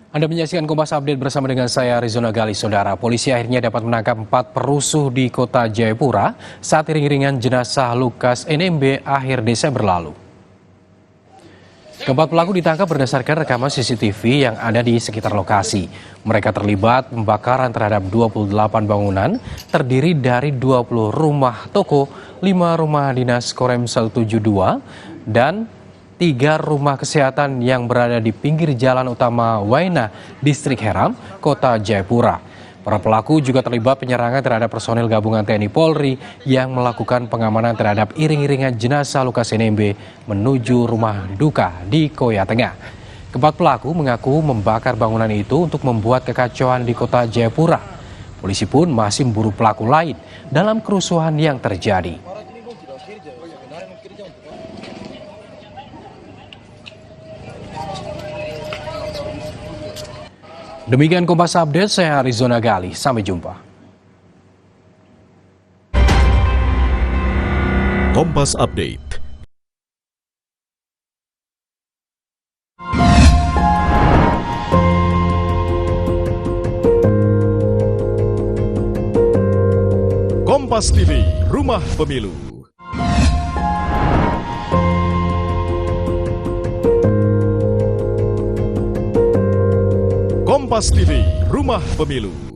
Anda menyaksikan Kompas Update bersama dengan saya Rizona Gali. Saudara, polisi akhirnya dapat menangkap 4 perusuh di kota Jayapura saat iring-iringan jenazah Lukas NMB akhir Desember lalu. Keempat pelaku ditangkap berdasarkan rekaman CCTV yang ada di sekitar lokasi. Mereka terlibat pembakaran terhadap 28 bangunan, terdiri dari 20 rumah toko, 5 rumah dinas Koremsel 72, dan 3 rumah kesehatan yang berada di pinggir jalan utama Waina, Distrik Heram, Kota Jayapura. Para pelaku juga terlibat penyerangan terhadap personel gabungan TNI Polri yang melakukan pengamanan terhadap iring-iringan jenazah Lukas NMB menuju rumah duka di Koya Tengah. Keempat pelaku mengaku membakar bangunan itu untuk membuat kekacauan di Kota Jayapura. Polisi pun masih memburu pelaku lain dalam kerusuhan yang terjadi. Demikian Kompas Update, saya Rizona Gali. Sampai jumpa. Kompas Update. Kompas TV, Rumah Pemilu. Kompas TV, Rumah Pemilu.